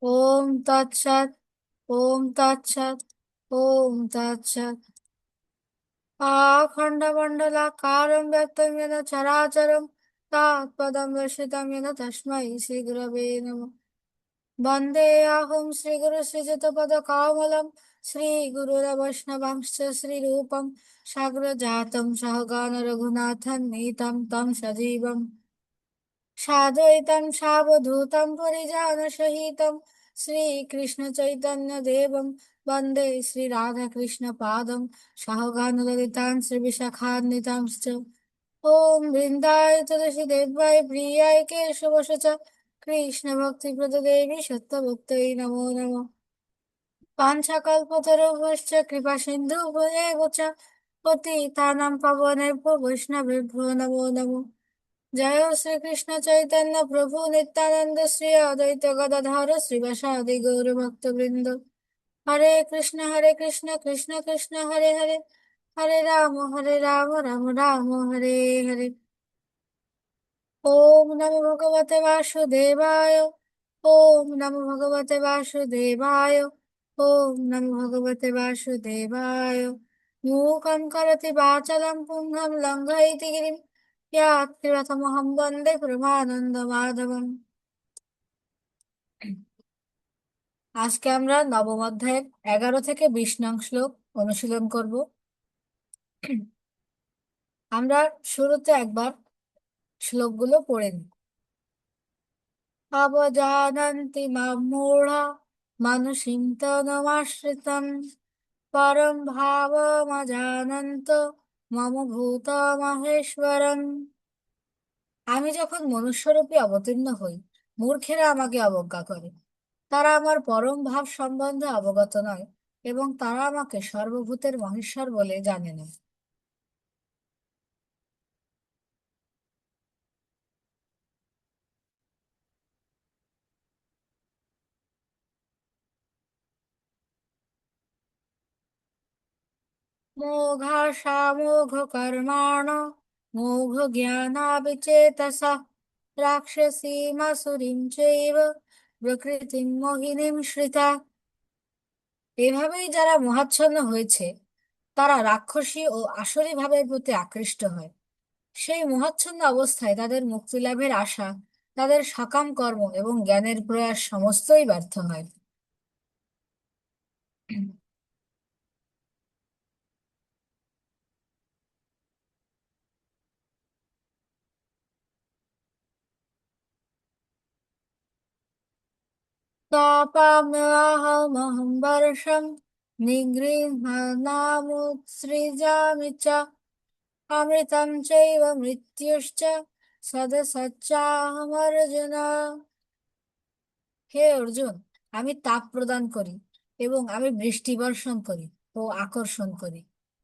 ওম তৎসৎ। ওম তৎসৎ। ওম তৎসৎ। আখণ্ডমণ্ডলাকারं ব্যক্तं येन चराचरं तत्पदं दर्शितं येन तस्मै श्रीगुरवे नमः। वन्देऽहं श्रीगुरुश्रीयुतपदकमलं श्रीगुरुरवैष्णवांश्च श्रीरूपं साग्रजातं सहगण रघुनाथं नीतं तं सजीवम् साद्वैतं सावधूतं परिजनसहितं श्रीकृष्णचैतन्यदेवं वन्दे श्रीराधाकृष्णपादं सहगणललितां श्रीविशाखान्वितांश्च। ॐ बृन्दाय तुलसीदेवाय प्रियाय केशवश च कृष्णभक्तिप्रददेवी सत्यभक्त्यै नमो नमः। पाञ्चकल्पतरुभ्यश्च कृपासिन्धुभ्येव च पतितानां पावनेभ्यो वैष्णवेभ्यो नमो नमः। जय श्री कृष्ण चैतन्य प्रभु नित्यानंद श्री अद्वैत गदाधर श्रीवासादि गौर भक्त वृंद। हरे कृष्ण कृष्ण कृष्ण हरे हरे, हरे राम राम राम हरे हरे। ओम नमो भगवते वासुदेवाय। ओम नमो भगवते वासुदेवाय। ओम नमो भगवते वासुदेवाय। मूकं करोति वाचालं पुंगं लङ्घयति गिरिं यात्रिरथमहं वन्दे परमानन्दमाधवम्। আজকে আমরা নবম অধ্যায়ের 11 থেকে 20 নং শ্লোক অনুশীলন করব। আমরা শুরুতে একবার শ্লোকগুলো পড়ে নিই। অবজানন্তি মাম মূঢ়া মানুষিং তনুমাশ্রিতম পরম ভাবমজানন্ত মম ভূত মহেশ্বরম। আমি যখন মনুষ্যরূপে অবতীর্ণ হই, মূর্খেরা আমাকে অবজ্ঞা করে। তারা আমার পরম ভাব সম্বন্ধে অবগত নয় এবং তারা আমাকে সর্বভূতের মহেশ্বর বলে জানে না। মোঘাসামোঘ কর্মাণ মোঘ জ্ঞানাবিচেতসা রাক্ষসীমাসুরীম চৈব প্রকৃতিম মোহিনীম শ্রিতা। এভাবেই যারা মোহাচ্ছন্ন হয়েছে তারা রাক্ষসী ও আসুরী ভাবের প্রতি আকৃষ্ট হয়। সেই মোহাচ্ছন্ন অবস্থায় তাদের মুক্তি লাভের আশা, তাদের সকাম কর্ম এবং জ্ঞানের প্রয়াস সমস্তই ব্যর্থ হয়। तापाम्यहमहं वर्षं निगृह्णामुत्सृजामि च अमृतं चैव मृत्युश्च সদসচ্চাহমর্জুন। হে অর্জুন, আমি তাপ প্রদান করি এবং আমি বৃষ্টি বর্ষণ করি ও আকর্ষণ করি।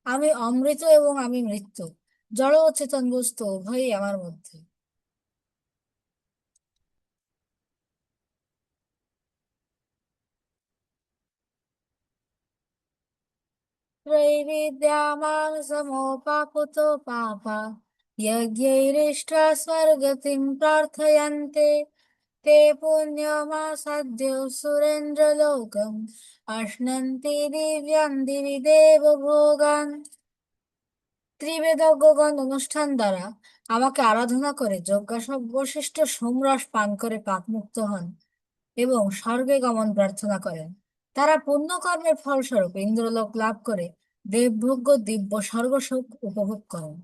আমি অমৃত এবং আমি মৃত্যু, জড় ও চেতন বস্তু উভয়ই আমার মধ্যে। त्रैविद्या मां समोपापुतो पापा यज्ञैरिष्ट्वा स्वर्गतिं प्रार्थयन्ते ते पुण्यमासाद्य सुरेन्द्रलोकम् अश्नन्ति दिव्यान् दिवि देवभोगान्। ত্রিবেদজ্ঞগণ অনুষ্ঠান দ্বারা আমাকে আরাধনা করে যজ্ঞাবশিষ্ট সোমরস পান করে পাপমুক্ত হন এবং স্বর্গে গমন প্রার্থনা করেন। তারা পুণ্যকর্মের ফলস্বরূপ ইন্দ্রলোক লাভ করে দেবভোগ্য দিব্য স্বর্গসুখ উপভোগ করেন।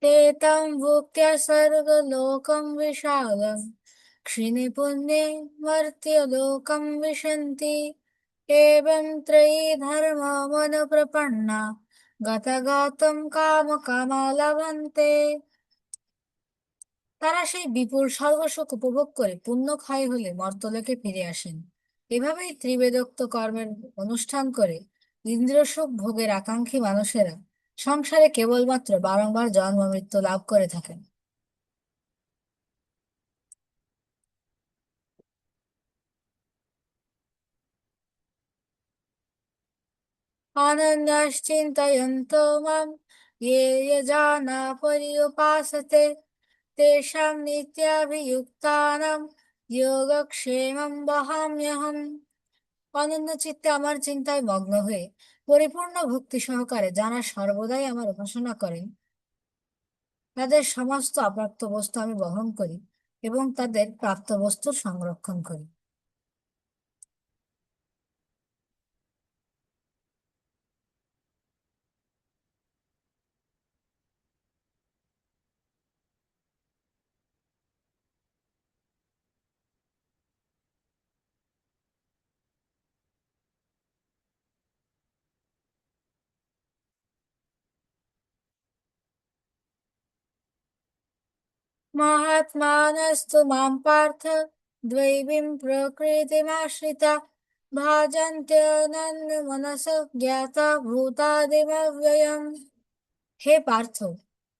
ते तं भुक्त्या स्वर्गलोकं विशालम् क्षिणे पुण्ये मर्त्यलोकं विशन्ति एवं त्रयी धर्ममनुप्रपन्ना गतागतं कामकामा लभन्ते। তারা সেই বিপুল স্বর্গসুখ উপভোগ করে পুণ্যক্ষয় হলে মর্ত্যলোকে ফিরে আসেন। এভাবেই ত্রিবেদোক্ত কর্মের অনুষ্ঠান করে ইন্দ্রিয় সুখ ভোগের আকাঙ্ক্ষী মানুষেরা সংসারে কেবলমাত্র বারংবার জন্ম মৃত্যু লাভ করে থাকেন। अनन्यश्चिन्तयन्तो मां ये ये जना पर्युपासते तेषां नित्याभियुक्तानां योगक्षेमं वहाम्यहम्। অনন্য চিত্তে আমার চিন্তায় মগ্ন হয়ে পরিপূর্ণ ভক্তি সহকারে যারা সর্বদাই আমার উপাসনা করেন তাদের সমস্ত অপ্রাপ্ত বস্তু আমি বহন করি এবং তাদের প্রাপ্ত বস্তুর সংরক্ষণ করি। महात्मानस्तु मां पार्थ द्वैवीं प्रकृतिमाश्रिता भाजन्त्यनन्यमनसो ज्ञाता भूतादिमव्ययम्। হে পার্থ,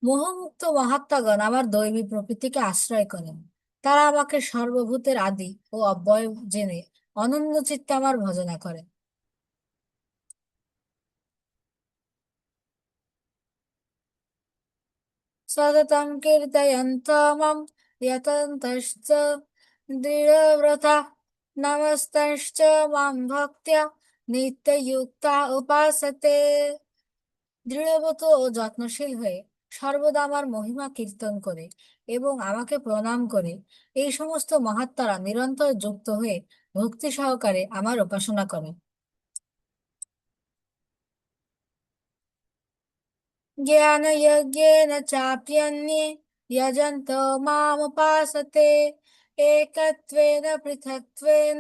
মোহমুক্ত মহাত্মাগণ আমার দৈবী প্রকৃতিকে আশ্রয় করেন। তারা আমাকে সর্বভূতের আদি ও অব্যয় জেনে অনন্য চিত্তে আমার ভজনা করেন। সততং কীর্তয়ন্ত মাম যতন্তশ্চ দৃঢ়ব্রতা নমস্তশ্চ মাম ভক্ত্যা নিত্যযুক্তা উপাসতে। দৃঢ়ব্রত ও যত্নশীল হয়ে সর্বদা আমার মহিমা কীর্তন করে এবং আমাকে প্রণাম করে এই সমস্ত মহাত্মারা নিরন্তর যুক্ত হয়ে ভক্তি সহকারে আমার উপাসনা করে। জ্ঞানযজ্ঞেন চাপ্যন্যে যজন্ত মামুপাসতে একত্বেন পৃথক্ত্বেন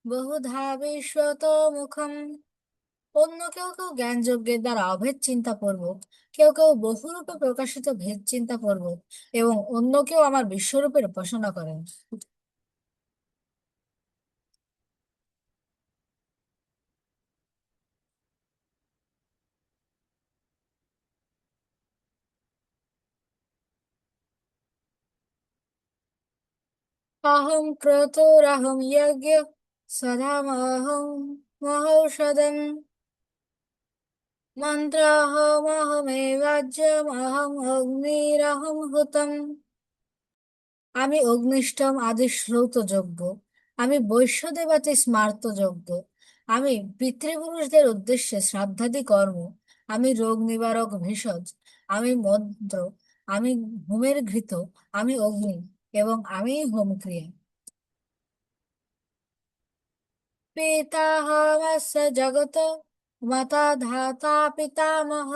বহুধা বিশ্বতো মুখম। অন্য কেউ কেউ জ্ঞান যজ্ঞের দ্বারা অভেদ চিন্তা পূর্বক, কেউ কেউ বহুরূপে প্রকাশিত ভেদ চিন্তা পূর্বক এবং অন্য কেউ আমার বিশ্বরূপের উপাসনা করেন। অহং ক্রতুরহং যজ্ঞ সদামহং মহৌষধম মন্ত্রহমহমেবাজ্যমহং অগ্নিরহং হুতম। আমি অগ্নিষ্ঠম আদি শ্রৌত যজ্ঞ, আমি বৈশ্যদেবাতি স্মার্ত যজ্ঞ, আমি পিতৃপুরুষদের উদ্দেশ্যে শ্রাদ্ধাদি কর্ম, আমি রোগ নিবারক ভেষজ, আমি মন্ত্র, আমি হোমের ঘৃত, আমি অগ্নি এবং আমি হোমক্রিয়া। পিতাহমস্য জগত মাতা ধাতা পিতামহ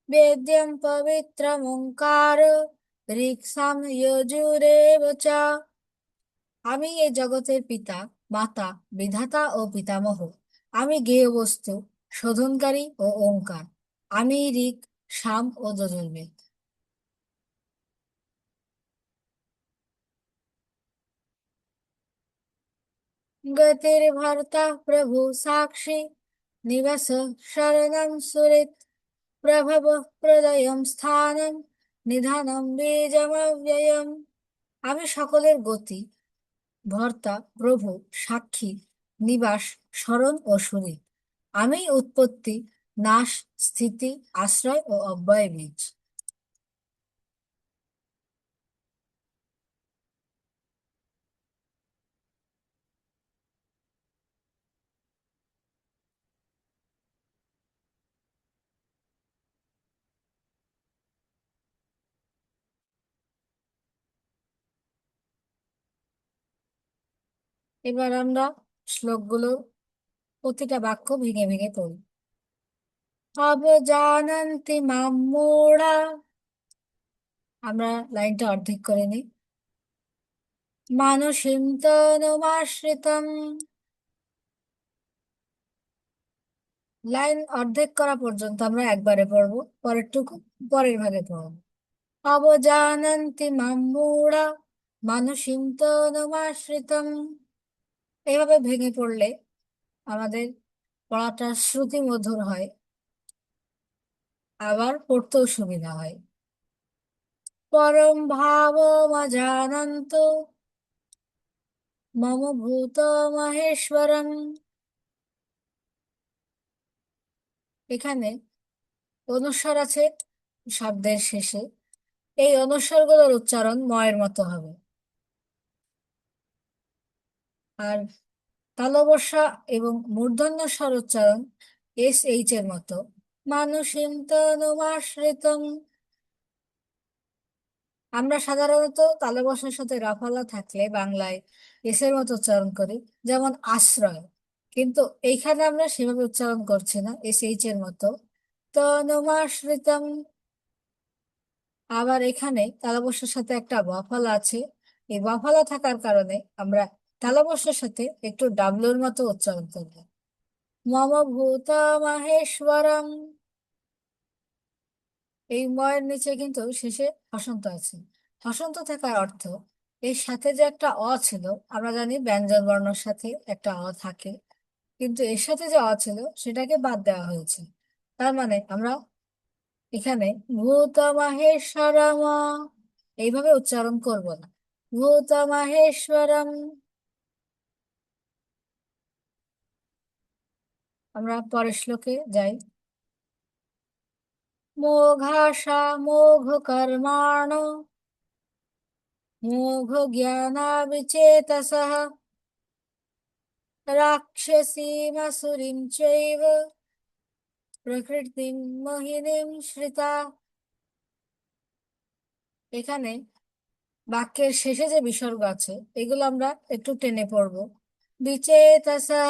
বেদ্যং পবিত্রমোঙ্কার ঋক্সাম যজুরেব চ। আমি এই জগতের পিতা, মাতা, বিধাতা ও পিতামহ। আমি জ্ঞেয় বস্তু, শোধনকারী ও ওঙ্কার। আমি ঋক, সাম ও যজুর্বেদ। গতির্ভর্তা প্রভু সাক্ষী নিবাস শরণং সুরেত প্রভব প্রদয়ম স্থানম নিধানম বীজমব্যয়ম। আমি সকলের গতি, ভর্তা, প্রভু, সাক্ষী, নিবাস, স্মরণ ও সুরে। আমি উৎপত্তি, নাশ, স্থিতি, আশ্রয় ও অব্যয় বীজ। এবার আমরা শ্লোকগুলো প্রতিটা বাক্য ভেঙে ভেঙে পড়ি। অবজানন্তি মাম মূঢ়া, আমরা লাইনটা অর্ধেক করে নিই। মানসিং তনুমাশ্রিতম, লাইন অর্ধেক করা পর্যন্ত আমরা একবারে পড়বো, পরেরটুকু পরের ভাগে পড়বো। অবজানন্তি মাম মূঢ়া মানসিং তনুমাশ্রিতম। এইভাবে ভেঙে পড়লে আমাদের পড়াটা শ্রুতি মধুর হয়, আবার পড়তেও সুবিধা হয়। পরম ভাবমজানন্ত মম ভূত মহেশ্বরম। এখানে অনুস্বার আছে শব্দের শেষে। এই অনুস্বারগুলোর উচ্চারণ ময়ের মতো হবে। আর তালবস্যা এবং মূর্ধন্য স্বর উচ্চারণ SH এর মতো। মানুষিম তনুমাশ্রিতম। আমরা সাধারণত তালবস্যার সাথে রাফালা থাকলে বাংলায় এস এর মতো উচ্চারণ করি, যেমন আশ্রয়। কিন্তু এইখানে আমরা সেভাবে উচ্চারণ করছি না, SH এর মতো। তনুমাশ্রিতম। আবার এখানে তালবস্যার সাথে একটা বফলা আছে। এই বফলা থাকার কারণে আমরা তালবস্যার সাথে একটু ডাবলুর মতো উচ্চারণ করব। মম ভূত মাহেশ্বরম। এই ময়ের নিচে কিন্তু শেষে হসন্ত আছে। হসন্ত থাকার অর্থ এর সাথে যে একটা অ ছিল, আমরা জানি ব্যঞ্জন বর্ণের সাথে একটা অ থাকে, কিন্তু এর সাথে যে অ ছিল সেটাকে বাদ দেওয়া হয়েছে। তার মানে আমরা এখানে ভূত মাহেশ্বরম এইভাবে উচ্চারণ করব না। ভূত মাহেশ্বরম। আমরা পরের শ্লোকে যাই। মোঘাশা মোঘ কর্মাণ মোঘ জ্ঞানাবিচেতসঃ রাক্ষসীমসুরিম চৈব প্রকৃতিম মোহিনীম শ্রিতা। এখানে বাক্যের শেষে যে বিসর্গ আছে এগুলো আমরা একটু টেনে পড়বো। বিচেতসা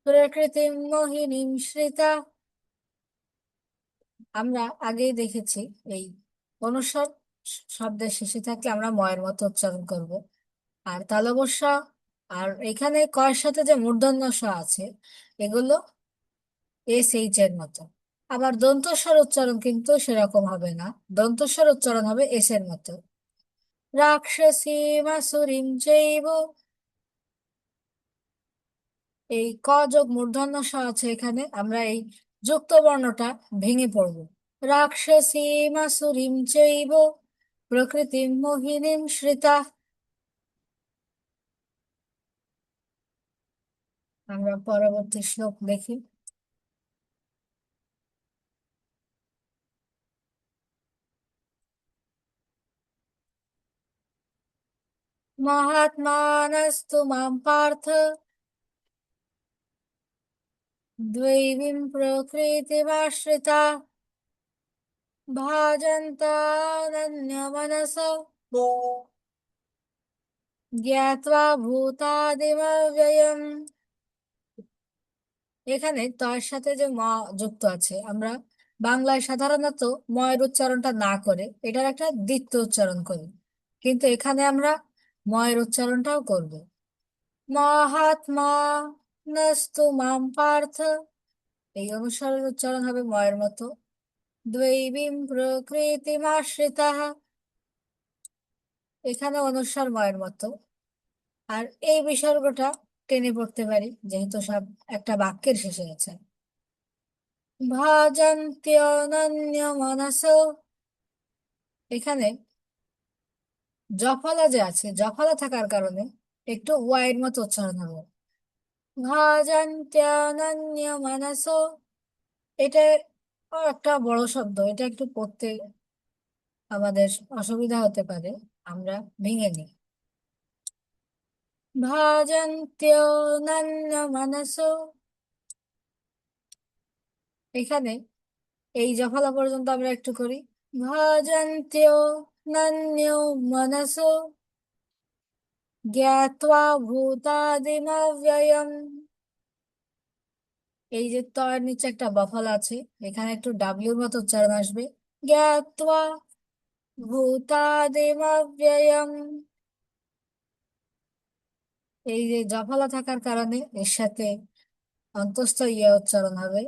প্রকৃতিম মোহিনীম শ্রিতা। আমরা আগেই দেখেছি এই অনুস্বার শব্দের শেষে থাকলে আমরা ময়ের মতো উচ্চারণ করব। আর তালবস্যা আর এখানে কয়ের সাথে যে মূর্ধন্য ষ আছে এগুলো SH এর মতো। আবার দন্তস্বর উচ্চারণ কিন্তু সেরকম হবে না, দন্তস্বর উচ্চারণ হবে এস এর মতো। রাক্ষসী মাসুরিম চৈব। এই ক যোগ মূর্ধন্য ষ আছে এখানে, আমরা এই যুক্ত বর্ণটা ভেঙে পড়বো। রাক্ষসী মাসুরিম চৈব প্রকৃতিম মোহিনীম শ্রিতা। আমরা পরবর্তী শ্লোক দেখি। মহাত্মানস্তু মাম পার্থ দ্বৈবিম প্রকৃতিমাশ্রিতা ভাজন্তানন্যমনসো জ্ঞাত্বা ভূতাদিমব্যয়ম। এখানে তয়ের সাথে যে ম যুক্ত আছে, আমরা বাংলায় সাধারণত ময়ের উচ্চারণটা না করে এটার একটা দ্বিত্ব উচ্চারণ করি, কিন্তু এখানে আমরা ময়ের উচ্চারণটাও করব। মহাত্মা নস্তু মাম পার্থ। এই অনুসারের উচ্চারণ হবে ময়ের মতো। দৈবীম প্রকৃতিমাশ্রিতা। এখানে অনুস্বার ময়ের মতো। আর এই বিসর্গটা টেনে পড়তে পারি যেহেতু সব একটা বাক্যের শেষে আছে। ভাজন্ত্যনন্যমনসো। এখানে জফলা যে আছে, জফলা থাকার কারণে একটু ওয়াইয়ের মতো উচ্চারণ হবে। ভাজন্ত্যনন্যমনসো। এটা একটা বড় শব্দ, এটা একটু পড়তে আমাদের অসুবিধা হতে পারে, আমরা ভেঙে নিই। ভাজন্ত্যনন্যমনসো। এখানে এই জফলা পর্যন্ত আমরা একটু করি। ভজন্ত্য নন্যো মনসো জ্ঞাত্বা ভূতাদিমব্যয়ম। এই যে তয়ের নিচে একটা বফলা আছে, এখানে একটু ডাব্লিউর মতো উচ্চারণ আসবে। জ্ঞাত্বা ভূতাদিমব্যয়ম। এই যে জফলা থাকার কারণে এর সাথে অন্তস্থ ইয়া উচ্চারণ হবে।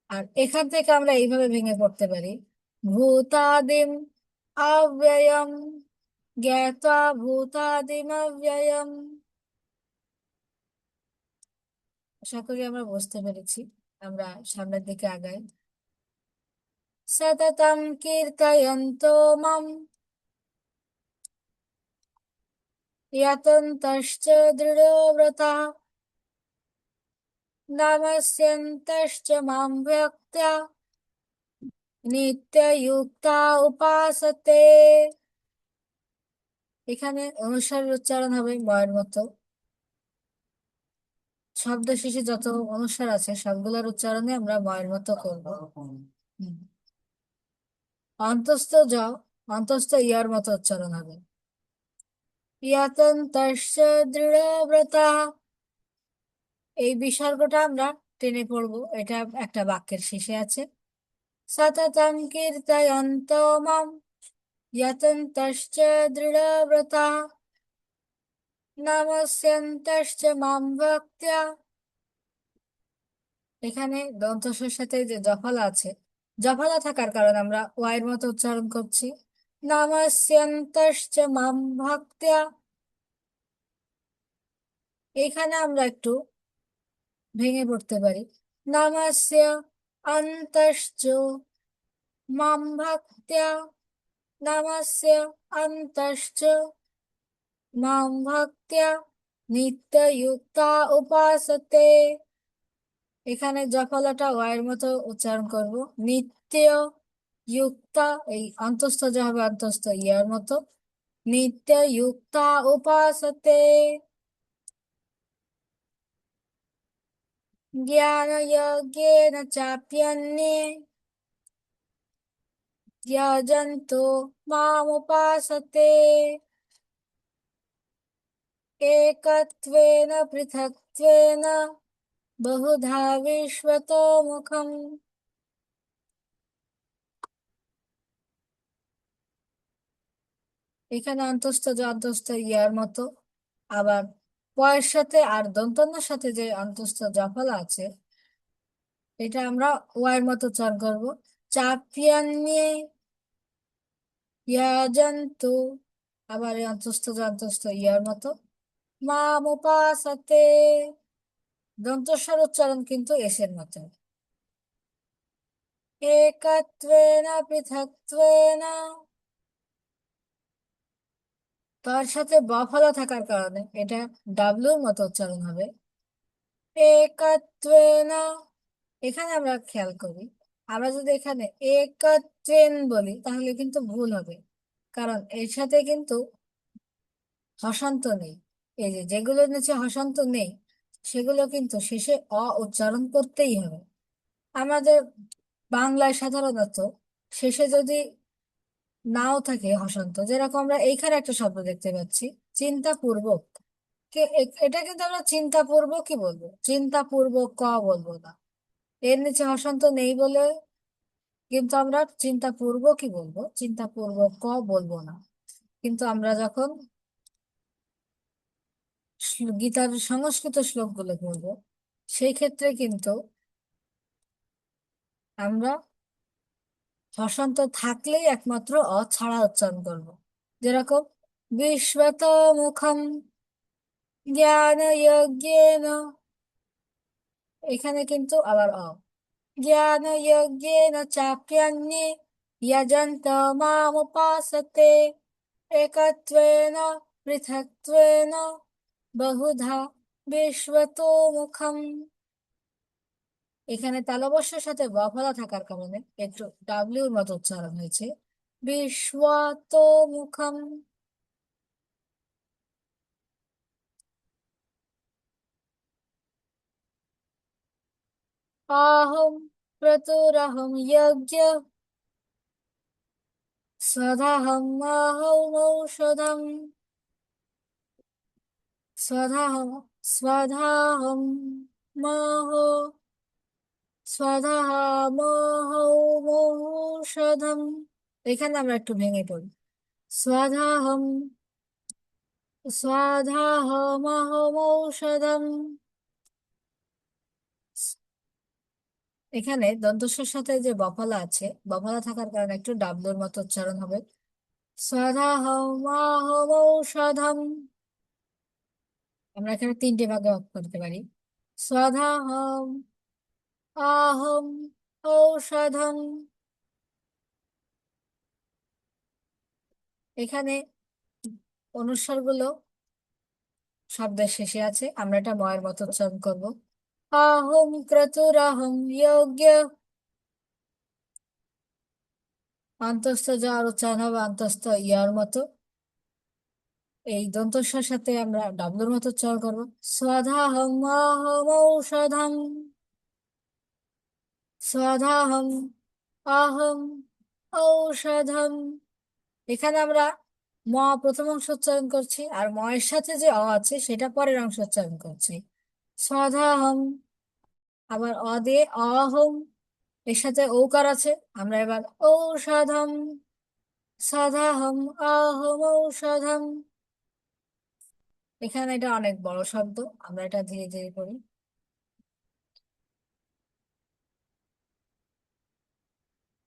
আর এখান থেকে আমরা এইভাবে ভেঙে পড়তে পারি। ভূতাদিম অব্যয়ম জ্ঞাত্বা ভূতাদিমব্যয়ম। আশা করি আমরা বুঝতে পেরেছি। আমরা সামনের দিকে আগাই। সততম কীর্তয়ন্তো মাম ইয়তন্তশ্চ দৃঢ়ব্রতাঃ নমস্যন্তশ্চ মাম ভক্ত্যা নিত্যযুক্তা উপাসতে। এখানে অনুসারের উচ্চারণ হবে ময়ের মতো। শব্দ শেষে যত অনুসার আছে সবগুলোর উচ্চারণে আমরা ময়ের মতো করবো। অন্তস্থ জ অন্তস্থ ইয়ার মতো উচ্চারণ হবে। ইয়াতন্তস্য দৃঢ়ব্রতা। এই বিসর্গটা আমরা টেনে পড়বো, এটা একটা বাক্যের শেষে আছে। সততং কীর্তয়ন্ত মাম ইয়াতন্তশ্চ দৃঢ়ব্রতা নমস্যন্তশ্চ মাম ভক্ত্যা। এখানে দন্তস্বর সাথে যে জফলা আছে, জফলা থাকার কারণে আমরা ওয়াইয়ের মতো উচ্চারণ করছি। নমস্যন্তশ্চ মাম ভক্ত্যা। এখানে আমরা একটু ভেঙে পড়তে পারি। নমস্য অন্তশ্চ মাম ভক্ত্যা নমস্য অন্তশ্চ মাম ভক্ত্যা নিত্যযুক্তা উপাসতে। এখানে জফলাটা ওয়াইয়ের মতো উচ্চারণ করব। নিত্য যুক্তা, এই অন্তস্থ যা হবে অন্তস্থ ইয়ার মতো। নিত্যযুক্তা উপাসতে। জ্ঞানযজ্ঞেন চাপ্যন্যে যজন্তো মাमुपासते एकत्वेन पृथक्त्वेन बहुधा विश्वतो मुखम्। এখানে অন্তস্থ যে অন্তস্থ ইয়ার মতো। আবার পয়ের সাথে আর দন্তন্যের সাথে যে অন্তস্থ জফলা আছে এটা আমরা ওয়াইয়ের মতো উচ্চারণ করব। চাপ্যান্যে যজন্তু। আবার এই অন্তস্থ যে অন্তস্থ ইয়ার মতো। মাमुपासते। দন্তস্বর উচ্চারণ কিন্তু এসের মতো। একত্বেন পৃথক্ত্বেন। তার সাথে বফলা থাকার কারণে এটা ডাব্লুর মতো উচ্চারণ হবে। একত্বেন। এখানে আমরা খেয়াল করি, আমরা যদি এখানে একত্বেন বলি তাহলে কিন্তু ভুল হবে, কারণ এর সাথে কিন্তু হসান্ত নেই। এই যে যেগুলো নিচে হসান্ত নেই সেগুলো কিন্তু শেষে অ উচ্চারণ করতেই হবে। আমাদের বাংলায় সাধারণত শেষে যদি নাও থাকে হসন্ত, যেরকম আমরা এইখানে একটা শব্দ দেখতে পাচ্ছি চিন্তাপূর্বক। এটা কিন্তু আমরা চিন্তাপূর্বকই বলবো, চিন্তাপূর্বক ক বলবো না। এর নিচে হসন্ত নেই বলে কিন্তু আমরা চিন্তাপূর্বকই বলবো, চিন্তাপূর্বক ক বলবো না। কিন্তু আমরা যখন গীতার সংস্কৃত শ্লোকগুলো পড়বো সেই ক্ষেত্রে কিন্তু আমরা হসন্ত থাকলেই একমাত্র অ ছাড়া উচ্চারণ করবো। যেরকম বিশ্বত মুখম জ্ঞান যজ্ঞেন। এখানে কিন্তু আবার অ। জ্ঞান যজ্ঞেন চাপ্যান্যে যজন্ত মাमुपासते একত্বেন পৃথক্ত্বেন বহুধা বিশ্বতো মুখম। এখানে তালবস্যের সাথে বফলা থাকার কারণে একটু ডাব্লিউর মতো উচ্চারণ হয়েছে। বিশ্বতো মুখম। आहं क्रतुरहं यज्ञ स्वधाहं आहमौषधम् स्वधाहं स्वधाहं महो स्वधामहमौषधम्। এখানে আমরা একটু ভেঙে পড়ি। স্বধাহম স্বধাহমহমৌষধম। এখানে দন্তস্বর সাথে যে বফলা আছে, বফলা থাকার কারণে একটু ডাবলুর মতো উচ্চারণ হবে। স্বধাহমহমৌষধম। আমরা এখানে তিনটে ভাগে ভাগ করতে পারি। স্বধাহম আহম ঔষধম। এখানে অনুস্বারগুলো শব্দের শেষে আছে, আমরা এটা ময়ের মতো উচ্চারণ করব। আহম ক্রতুরাহম যোগ্য। অন্তস্থ যার উচ্চারণ হবে অন্তস্থ ইয়ার মতো। এই দন্তস্বর সাথে আমরা ডাবলুর মতো উচ্চারণ করবো। স্বধাহম আহম ঔষধম। স্বধাহম আহম ঔষধম। এখানে আমরা ম প্রথম অংশ উচ্চারণ করছি, আর ম এর সাথে যে অ আছে সেটা পরের অংশ উচ্চারণ করছি। স্বধাহম। আবার অ দিয়ে অহম, এর সাথে ঔকার আছে, আমরা এবার ঔষধম। সদাহম আহম ঔষধম। এখানে এটা অনেক বড় শব্দ, আমরা এটা ধীরে ধীরে করি।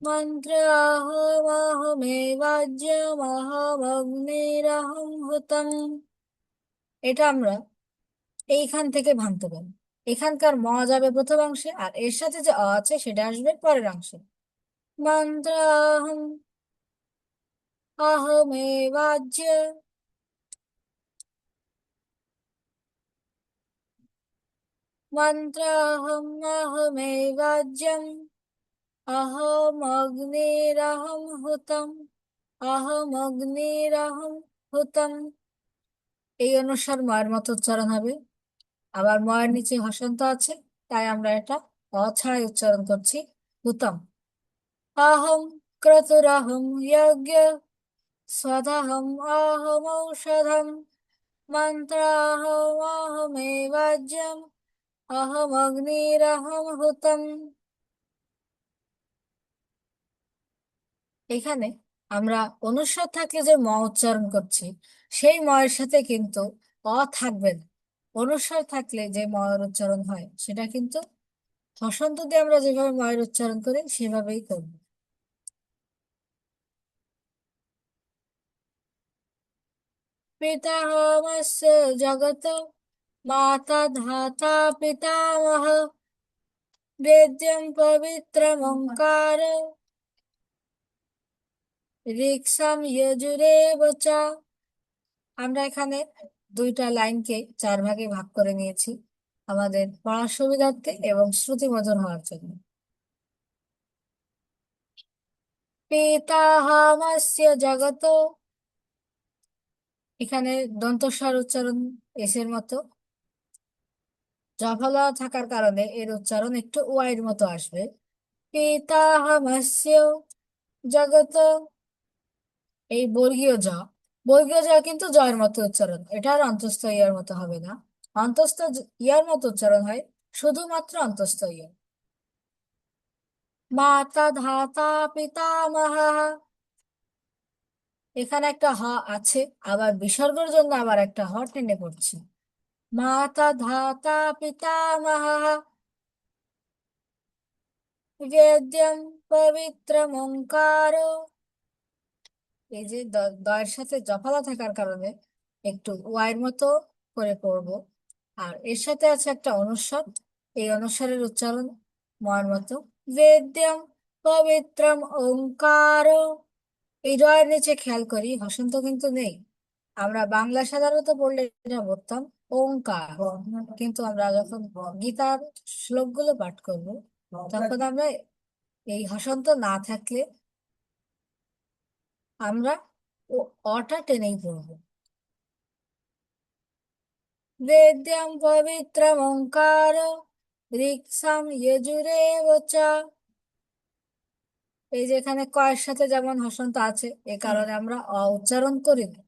মন্ত্র আহম আহমেবাজ্যমহমগ্নিরহম হুতম। এটা আমরা এইখান থেকে ভাঙতে পারি। এখানকার ম যাবে প্রথম অংশে, আর এর সাথে যে অ আছে সেটা আসবে পরের অংশে। মন্ত্র আহম আহমেবাজ্য। মন্ত্র আহম আহমেবাজ্যম अहमग्निरहं हुतम्। अहमग्निरहं হুতম। এই অনুসার ময়ের মতো উচ্চারণ হবে। আবার ময়ের নিচে হসন্ত আছে, তাই আমরা এটা অ ছাড়াই উচ্চারণ করছি। হুতম। अहं क्रतुरहं यज्ञ। स्वधाहं अहम् औषधम्। मन्त्राहमहमेवाज्यम्। अहमग्निरहं হুতম। এখানে আমরা অনুস্বার থাকলে যে ম উচ্চারণ করছি, সেই ময়ের সাথে কিন্তু অ থাকবে না। অনুস্বার থাকলে যে ময়ের উচ্চারণ হয় সেটা কিন্তু হসন্ত দিয়ে আমরা যেভাবে ময়ের উচ্চারণ করি সেভাবেই করব। পিতামহস্য জগত মাতা ধাতা পিতামহ বেদ্যং পবিত্রমঙ্কার ঋক্সাম যজুরেব চ। আমরা এখানে দুইটা লাইনকে চার ভাগে ভাগ করে নিয়েছি আমাদের পড়ার সুবিধার্থে এবং শ্রুতিমধুর হওয়ার জন্য। পিতাহমস্য জগত। এখানে দন্তস্বর উচ্চারণ এসের মতো, জফলা থাকার কারণে এর উচ্চারণ একটু ওয়াইড মতো আসবে। পিতাহমস্য জগত। এই বর্গীয় জ কিন্তু জয়ের মতো উচ্চারণ, এটা আর অন্তস্থ ইয়ার মতো হবে না। অন্তস্থ ইয়ার মতো উচ্চারণ হয় শুধুমাত্র অন্তস্থ ইয়া। মাতা ধাতা পিতামহ। এখানে একটা হ আছে, আবার বিসর্গের জন্য আবার একটা হ টেনে পড়ছি। মাতা ধাতা পিতামহ বেদ্যং পবিত্রম ওঙ্কার। এই যে দয়ের সাথে জফলা থাকার কারণে একটু ওয়াইয়ের মতো করে পড়বো। আর এর সাথে আছে একটা অনুস্বার, এই অনুস্বারের উচ্চারণ ময়ের মতো। বেদ্যং পবিত্রম ওঙ্কার। এই রয়ের নিচে খেয়াল করি হসন্ত কিন্তু নেই। আমরা বাংলা সাধারণত পড়লে এটা বলতাম ওঙ্কার, কিন্তু আমরা যখন গীতার শ্লোকগুলো পাঠ করব তখন আমরা এই হসন্ত না থাকলে আমরা অটা টেনেই পড়বো। वेद्यं पवित्रमोङ्कार ऋक्सां यजुरेव च। এই যে এখানে কয়ের সাথে যেমন হসন্ত আছে, এ কারণে আমরা অ উচ্চারণ করি না।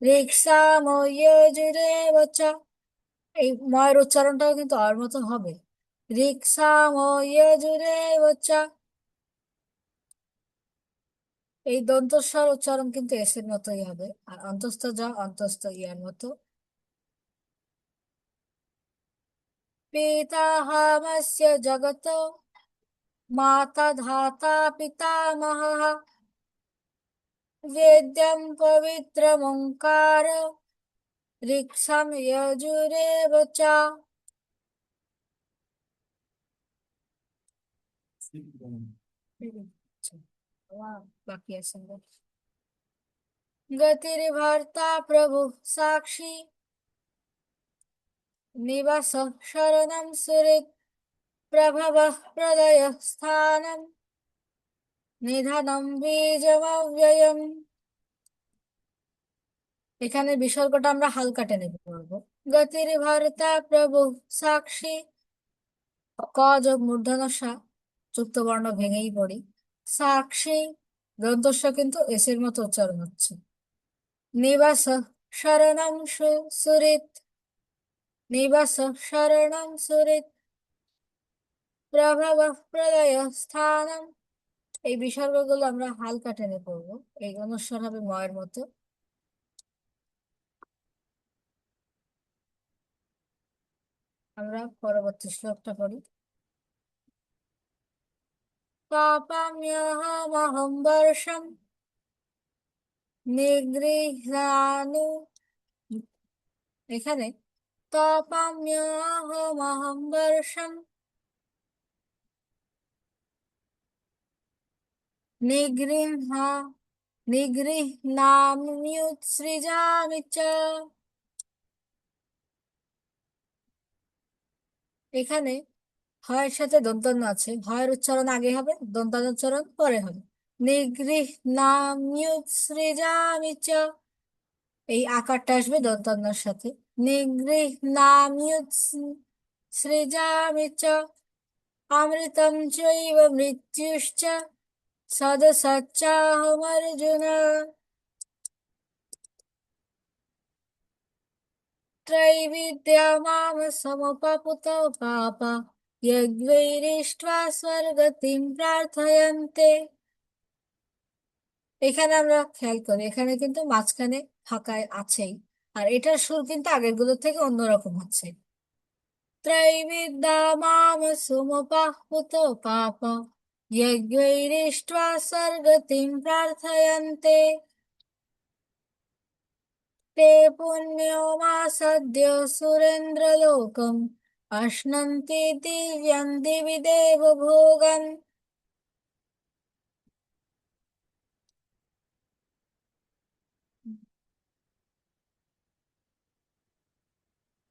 ঋক্সাম যজুরেব চ। এই ময়ের উচ্চারণটাও কিন্তু অর মতো হবে। ঋক্সাম যজুরেব চ। এই দন্তস্বর উচ্চারণ কিন্তু এস এর মতোই হবে, আর অন্তস্থ অন্তস্থ ইয়ার মতো। পিতাহমস্য জগত মাতা ধাতা পিতামহः वेद्यं पवित्रमोङ्कार ऋक्सां यजुरेव च। बाकी আছে गतिर्भर्ता प्रभु साक्षी निवासः शरणं सुहृत् प्रभवः प्रलयस्थानं নিধানম বীজমব্যয়ম। এখানে বিসর্গটা আমরা হালকা টেনে পড়বো। গতির ভর্তা প্রভু সাক্ষী, ক যোগ মূর্ধন্য সা, যুক্ত বর্ণ ভেঙেই পড়ি। সাক্ষী, দন্তস্ব কিন্তু এস এর মতো উচ্চারণ হচ্ছে। নিবাস শরণম সুরিত, নিবাস শরণম সুরিত প্রভব প্রলয় স্থানম। এই বিসর্গগুলো আমরা হালকা টেনে পড়বো, এই অনুস্বার হবে ময়ের মতো। আমরা পরবর্তী শ্লোকটা পড়ি। পাপাম্যহমহং বর্ষম নিগৃহ্ণানু। এখানে পাপাম্যহমহং বর্ষম নিগৃহ্ণা নিগৃহ্ণাম্যুৎসৃজামি চ। এখানে হয়ের সাথে দন্তান্ন আছে, হয়ের উচ্চারণ আগে হবে, দন্তান্ন উচ্চারণ পরে হবে। নিগৃহ্ণাম্যুৎসৃজামি চ, এই আকারটা আসবে দন্তান্নর সাথে। নিগৃহ্ণাম্যুৎসৃজামি চ অমৃতম চৈব মৃত্যুশ্চ সদসচ্চাহমর্জুন। त्रैविद्या माम समुपपुत पापा यद्वैरिष्ट्वा স্বর্গতিম প্রার্থয়ন্তে। এখানে আমরা খেয়াল করি, এখানে কিন্তু মাঝখানে ফাঁকায় আছেই, আর এটার সুর কিন্তু আগের গুলোর থেকে অন্যরকম হচ্ছে। त्रैविद्या माम समुपपुत पापा यद्वैरिष्ट्वा स्वर्गतिं प्रार्थयन्ते ते पुण्योमासद्य सुरेन्द्रलोकम् अश्नन्ति दिव्यं दिवि देवभोगन्।